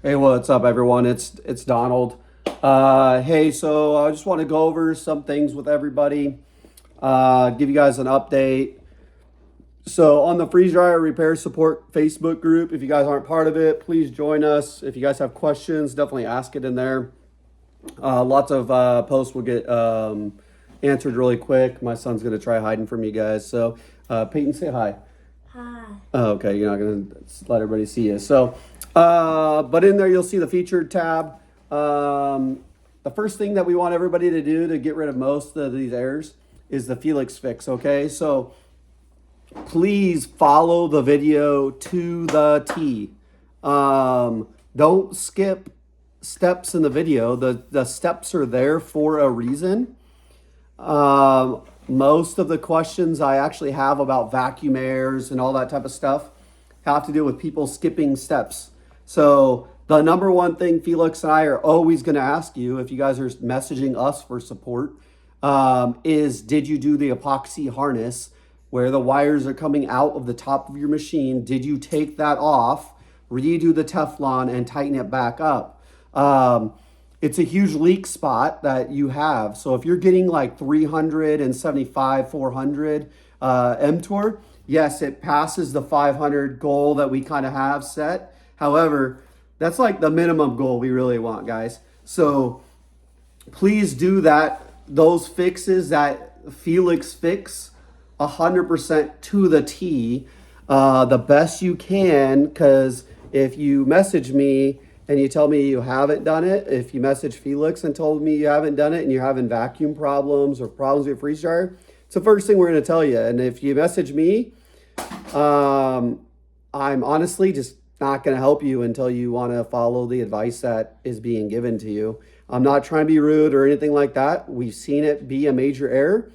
Hey, what's up, everyone? It's Donald. Hey, so I just want to go over some things with everybody. Give you guys an update. So on the freeze dryer repair support Facebook group, if you guys aren't part of it, please join us. If you guys have questions, definitely ask it in there. Lots of posts will get answered really quick. My son's gonna try hiding from you guys. So Peyton, say hi. Hi. Oh, okay, you're not gonna let everybody see you. So, but in there you'll see the featured tab. The first thing that we want everybody to do to get rid of most of these errors is the Felix fix. Okay, so please follow the video to the T. Don't skip steps in the video. The steps are there for a reason. Most of the questions I actually have about vacuum airs and all that type of stuff have to do with people skipping steps. So the number one thing Felix and I are always going to ask you, if you guys are messaging us for support, is did you do the epoxy harness where the wires are coming out of the top of your machine? Did you take that off, redo the Teflon, and tighten it back up? It's a huge leak spot that you have. So if you're getting like 375, 400 mTOR, yes, it passes the 500 goal that we kind of have set. However, that's like the minimum goal we really want, guys. So please do that. Those fixes, that Felix fix, 100% to the T, the best you can. Because if you message me and you tell me you haven't done it, if you message Felix and told me you haven't done it and you're having vacuum problems or problems with your freeze dryer, it's the first thing we're going to tell you. And if you message me, I'm honestly just not going to help you until you want to follow the advice that is being given to you. I'm not trying to be rude or anything like that. We've seen it be a major error.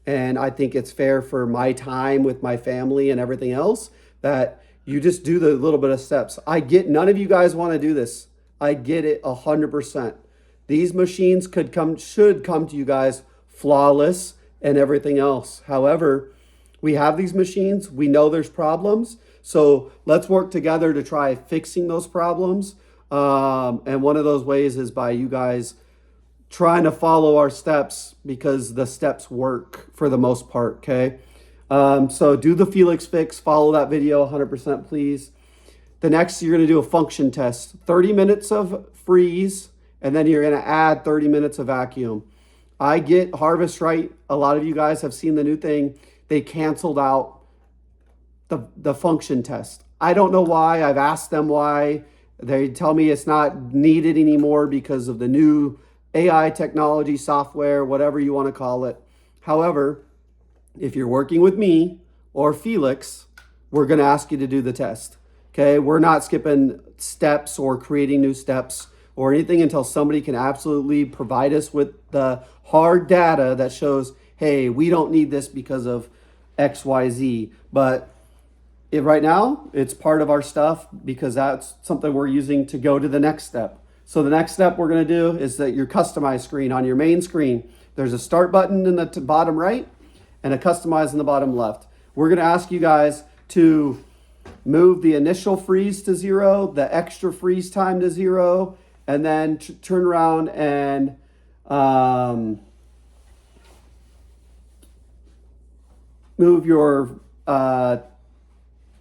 And I think it's fair for my time with my family and everything else that you just do the little bit of steps. I get none of you guys want to do this. I get it 100%. These machines should come to you guys flawless and everything else. However, we have these machines. We know there's problems. So let's work together to try fixing those problems. And one of those ways is by you guys trying to follow our steps because the steps work for the most part, okay? So do the Felix fix, follow that video 100%, please. The next, you're gonna do a function test. 30 minutes of freeze, and then you're gonna add 30 minutes of vacuum. I get Harvest Right. A lot of you guys have seen the new thing. They canceled out the function test. I don't know why. I've asked them why. They tell me it's not needed anymore because of the new AI technology, software, whatever you want to call it. However, if you're working with me or Felix, we're going to ask you to do the test. Okay, we're not skipping steps or creating new steps or anything until somebody can absolutely provide us with the hard data that shows, hey, we don't need this because of XYZ. But right now, it's part of our stuff because that's something we're using to go to the next step. So the next step we're going to do is that your customize screen on your main screen, there's a start button in the bottom right and a customize in the bottom left. We're going to ask you guys to move the initial freeze to 0, the extra freeze time to 0, and then turn around and move your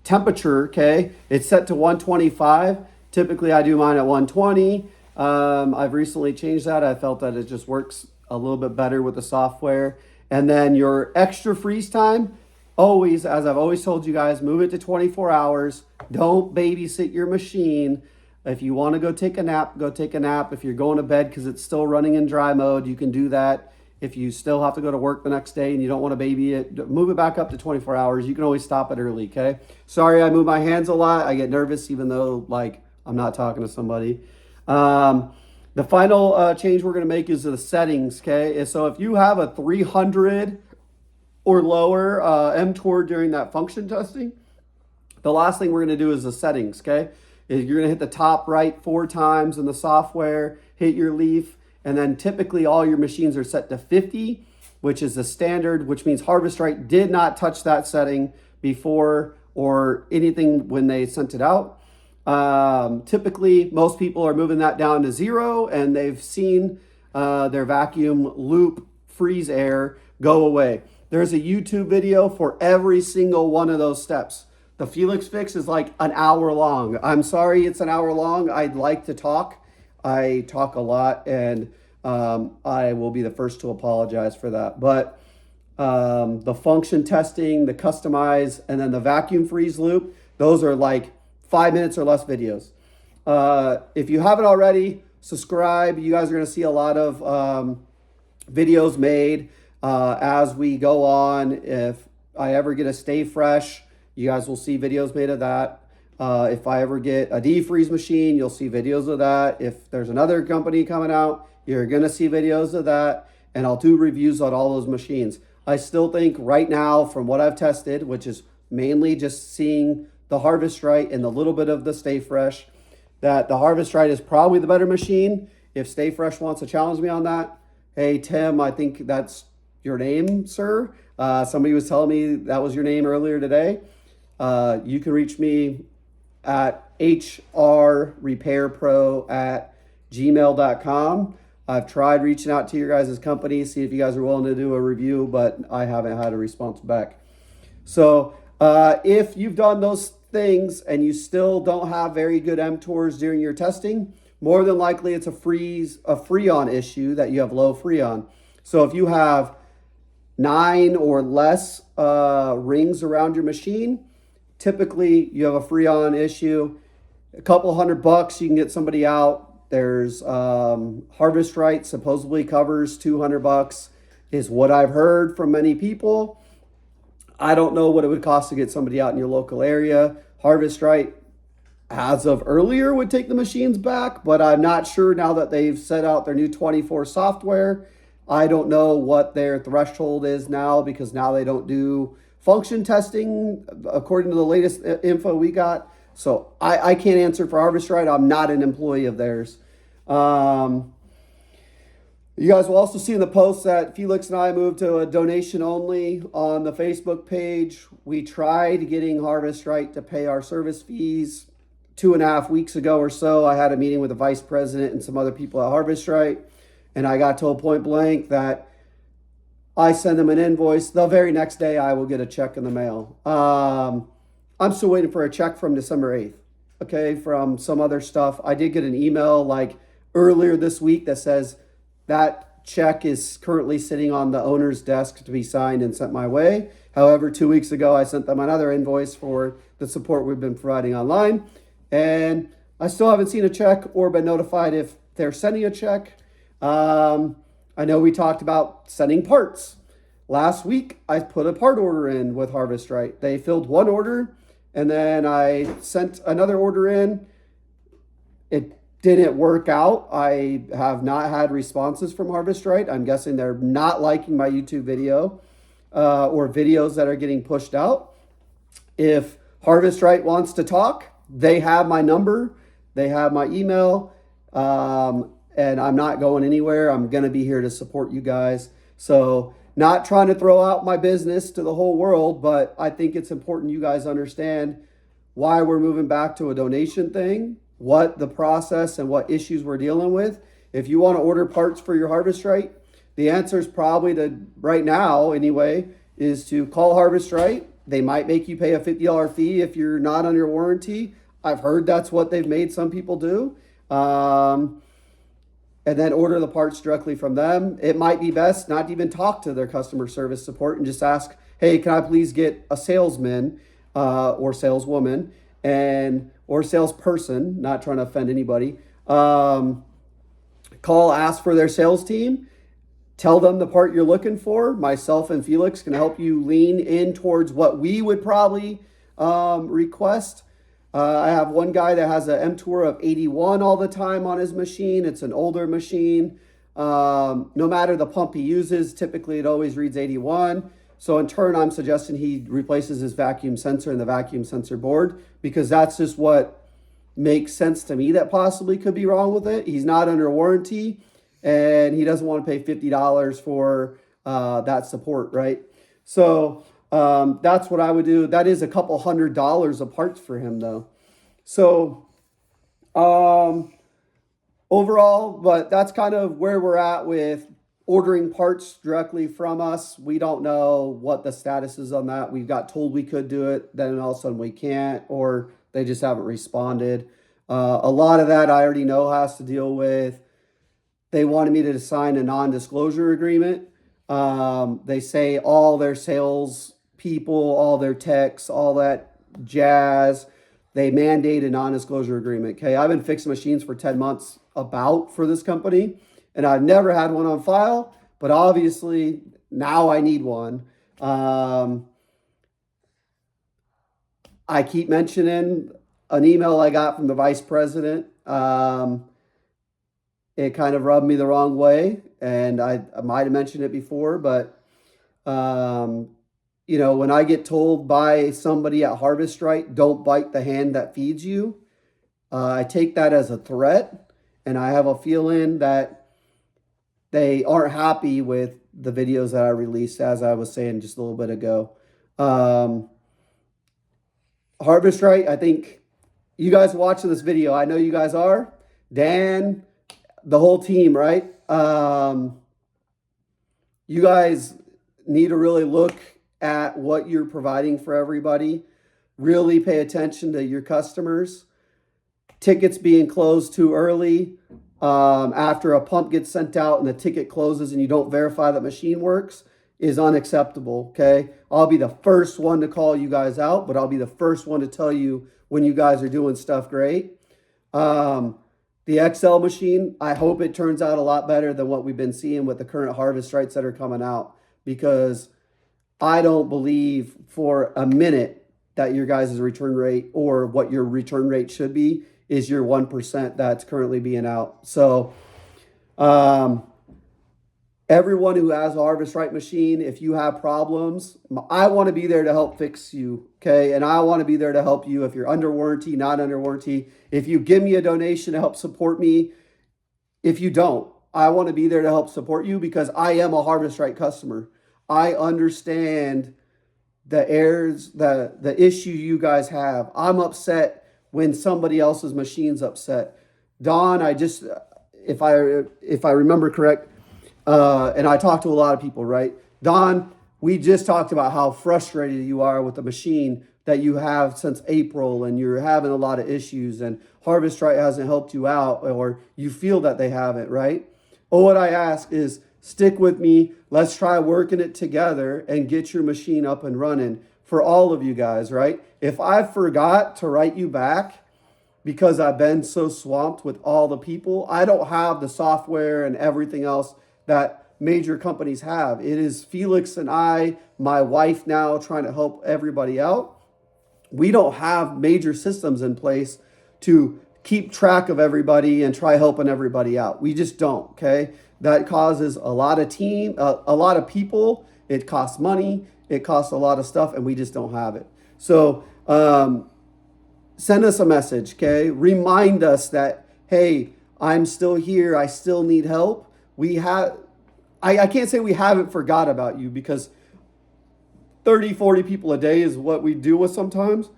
temperature, okay? It's set to 125. Typically I do mine at 120. I've recently changed that. I felt that it just works a little bit better with the software. And then your extra freeze time, always, as I've always told you guys, move it to 24 hours. Don't babysit your machine. If you want to go take a nap, go take a nap. If you're going to bed because it's still running in dry mode, you can do that. If you still have to go to work the next day and you don't want to baby it, move it back up to 24 hours. You can always stop it early, okay? Sorry, I move my hands a lot. I get nervous even though, like, I'm not talking to somebody. The final change we're going to make is the settings, okay? So if you have a 300 or lower mTOR during that function testing, the last thing we're going to do is the settings, okay? You're going to hit the top right 4 times in the software, hit your leaf, and then typically all your machines are set to 50, which is the standard, which means Harvest Right did not touch that setting before or anything when they sent it out. Typically, most people are moving that down to 0, and they've seen their vacuum loop freeze air go away. There's a YouTube video for every single one of those steps. The Felix fix is like an hour long. I'm sorry it's an hour long. I'd like to talk. I talk a lot, and I will be the first to apologize for that. But the function testing, the customize, and then the vacuum freeze loop, those are like 5 minutes or less videos. If you haven't already, subscribe. You guys are going to see a lot of videos made as we go on. If I ever get a Stay Fresh, you guys will see videos made of that. If I ever get a defreeze machine, you'll see videos of that. If there's another company coming out, you're going to see videos of that. And I'll do reviews on all those machines. I still think right now, from what I've tested, which is mainly just seeing the Harvest Right and a little bit of the Stay Fresh, that the Harvest Right is probably the better machine. If Stay Fresh wants to challenge me on that, hey, Tim, I think that's your name, sir. Somebody was telling me that was your name earlier today. You can reach me at hrrepairpro@gmail.com. I've tried reaching out to your guys' company, see if you guys are willing to do a review, but I haven't had a response back. So if you've done those things and you still don't have very good mTORs during your testing, more than likely it's a Freon issue that you have low Freon. So if you have 9 or less rings around your machine, typically you have a Freon issue. A couple $100, you can get somebody out. There's Harvest Right supposedly covers $200 is what I've heard from many people. I don't know what it would cost to get somebody out in your local area. Harvest Right, as of earlier, would take the machines back, but I'm not sure now that they've set out their new 24 software. I don't know what their threshold is now, because now they don't do function testing according to the latest info we got. So I can't answer for Harvest Right. I'm not an employee of theirs. You guys will also see in the post that Felix and I moved to a donation only on the Facebook page. We tried getting Harvest Right to pay our service fees 2.5 weeks ago or so. I had a meeting with the vice president and some other people at Harvest Right, and I got told point blank that I send them an invoice. The very next day I will get a check in the mail. I'm still waiting for a check from December 8th, okay, from some other stuff. I did get an email like earlier this week that says that check is currently sitting on the owner's desk to be signed and sent my way. However, 2 weeks ago, I sent them another invoice for the support we've been providing online, and I still haven't seen a check or been notified if they're sending a check. I know we talked about sending parts. Last week, I put a part order in with Harvest Right. They filled one order, and then I sent another order in. It didn't work out. I have not had responses from Harvest Right. I'm guessing they're not liking my YouTube video or videos that are getting pushed out. If Harvest Right wants to talk, they have my number, they have my email, and I'm not going anywhere. I'm going to be here to support you guys. So not trying to throw out my business to the whole world, but I think it's important you guys understand why we're moving back to a donation thing, what the process and what issues we're dealing with. If you want to order parts for your Harvest Right, the answer is probably to, right now anyway, is to call Harvest Right. They might make you pay a $50 fee if you're not under warranty. I've heard that's what they've made some people do. And then order the parts directly from them. It might be best not to even talk to their customer service support and just ask, hey, can I please get a salesman or saleswoman or salesperson, not trying to offend anybody, call, ask for their sales team, tell them the part you're looking for. Myself and Felix can help you lean in towards what we would probably request. I have one guy that has an mTOR of 81 all the time on his machine. It's an older machine. No matter the pump he uses, typically it always reads 81. So in turn, I'm suggesting he replaces his vacuum sensor and the vacuum sensor board, because that's just what makes sense to me that possibly could be wrong with it. He's not under warranty, and he doesn't want to pay $50 for that support, right? So that's what I would do. That is a couple $100 of parts for him, though. So Um, overall, but that's kind of where we're at with ordering parts directly from us. We don't know what the status is on that. We got told we could do it, then all of a sudden we can't, or they just haven't responded. A lot of that I already know has to deal with. They wanted me to sign a non-disclosure agreement. They say all their sales people, all their techs, all that jazz, they mandate a non-disclosure agreement. Okay, I've been fixing machines for 10 months for this company, and I've never had one on file, but obviously now I need one. I keep mentioning an email I got from the vice president. It kind of rubbed me the wrong way, and I might have mentioned it before, but um, when I get told by somebody at Harvest Right, don't bite the hand that feeds you, I take that as a threat, and I have a feeling that they aren't happy with the videos that I released, as I was saying just a little bit ago. Um, Harvest Right, I think you guys watching this video, I know you guys are. Dan, the whole team, right? You guys need to really look at what you're providing for everybody. Really pay attention to your customers. Tickets being closed too early. After a pump gets sent out and the ticket closes and you don't verify that machine works is unacceptable, okay? I'll be the first one to call you guys out, but I'll be the first one to tell you when you guys are doing stuff great. The XL machine, I hope it turns out a lot better than what we've been seeing with the current Harvest Rights that are coming out, because I don't believe for a minute that your guys' return rate or what your return rate should be is your 1% that's currently being out. So everyone who has a Harvest Right machine, if you have problems, I want to be there to help fix you, okay? And I want to be there to help you if you're under warranty, not under warranty. If you give me a donation to help support me, if you don't, I want to be there to help support you because I am a Harvest Right customer. I understand the errors, the issue you guys have. I'm upset when somebody else's machine's upset. Don, if I remember correct, and I talk to a lot of people, right? Don, we just talked about how frustrated you are with the machine that you have since April, and you're having a lot of issues, and Harvest Right hasn't helped you out, or you feel that they haven't, right? Oh, what I ask is stick with me. Let's try working it together and get your machine up and running for all of you guys, right? If I forgot to write you back because I've been so swamped with all the people, I don't have the software and everything else that major companies have. It is Felix and I, my wife now, trying to help everybody out. We don't have major systems in place to keep track of everybody and try helping everybody out. We just don't, okay? That causes a lot of people. It costs money. It costs a lot of stuff, and we just don't have it. So send us a message, okay? Remind us that, hey, I'm still here. I still need help. I can't say we haven't forgot about you, because 30, 40 people a day is what we deal with sometimes.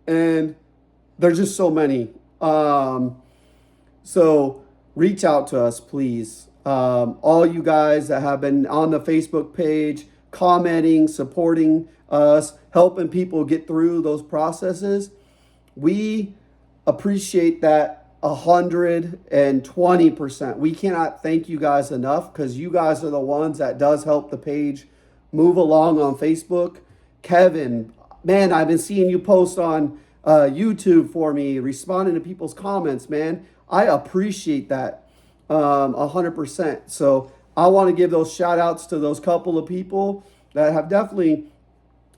And there's just so many. So reach out to us, please. All you guys that have been on the Facebook page, commenting, supporting us, helping people get through those processes. We appreciate that 120%. We cannot thank you guys enough, because you guys are the ones that does help the page move along on Facebook. Kevin, man, I've been seeing you post on YouTube for me, responding to people's comments, man. I appreciate that 100%. So I want to give those shout outs to those couple of people that have definitely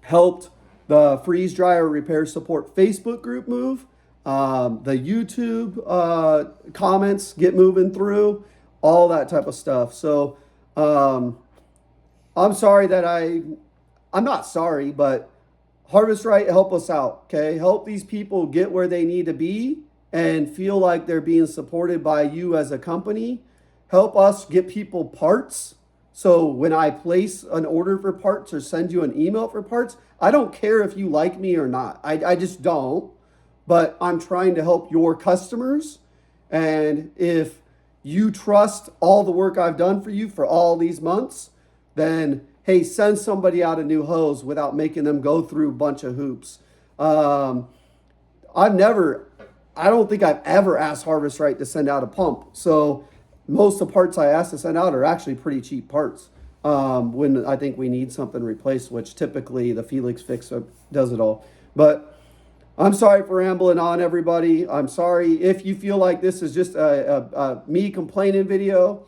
helped the Freeze Dryer Repair Support Facebook group move. The YouTube comments get moving through, all that type of stuff. So I'm sorry that I'm not sorry, but Harvest Right, help us out, okay? Help these people get where they need to be and feel like they're being supported by you as a company. Help us get people parts. So when I place an order for parts or send you an email for parts, I don't care if you like me or not. I just don't. But I'm trying to help your customers And if you trust all the work I've done for you for all these months, then hey, send somebody out a new hose without making them go through a bunch of hoops. I don't think I've ever asked Harvest Right to send out a pump. So most of the parts I ask to send out are actually pretty cheap parts. When I think we need something replaced, which typically the Felix Fix does it all. But I'm sorry for rambling on, everybody. I'm sorry if you feel like this is just a me complaining video.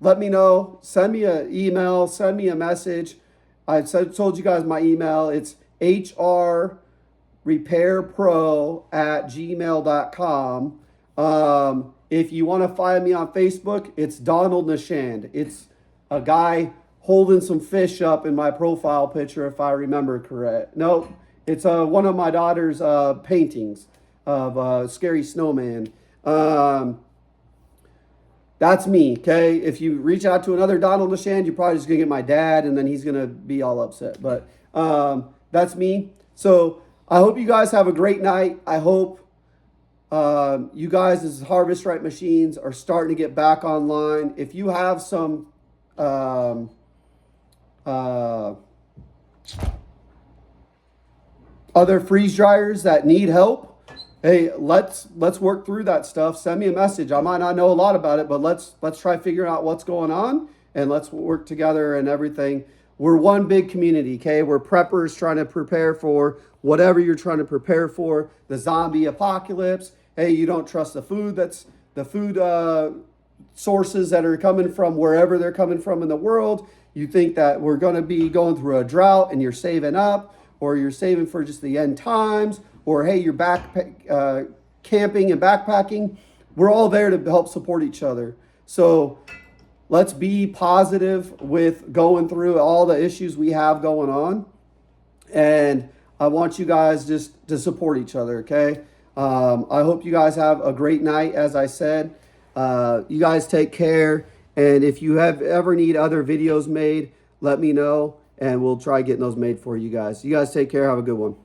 Let me know. Send me an email. Send me a message. Told you guys my email. It's hrrepairpro@gmail.com. If you want to find me on Facebook, it's Donald Nashand. It's a guy holding some fish up in my profile picture, if I remember correct. No, it's one of my daughter's paintings of Scary Snowman. That's me, okay? If you reach out to another Donald Nashand, you're probably just going to get my dad, and then he's going to be all upset. But that's me. So I hope you guys have a great night. I hope you guys, as Harvest Right machines, are starting to get back online. If you have some other freeze dryers that need help, hey, let's work through that stuff. Send me a message. I might not know a lot about it, but let's try figuring out what's going on, and let's work together and everything. We're one big community, okay? We're preppers trying to prepare for whatever you're trying to prepare for. The zombie apocalypse. Hey, you don't trust the food sources that are coming from wherever they're coming from in the world. You think that we're going to be going through a drought and you're saving up, or you're saving for just the end times, or hey, you're back camping and backpacking. We're all there to help support each other. So let's be positive with going through all the issues we have going on. And I want you guys just to support each other, okay? I hope you guys have a great night, as I said. You guys take care. And if you ever need other videos made, let me know, and we'll try getting those made for you guys. You guys take care. Have a good one.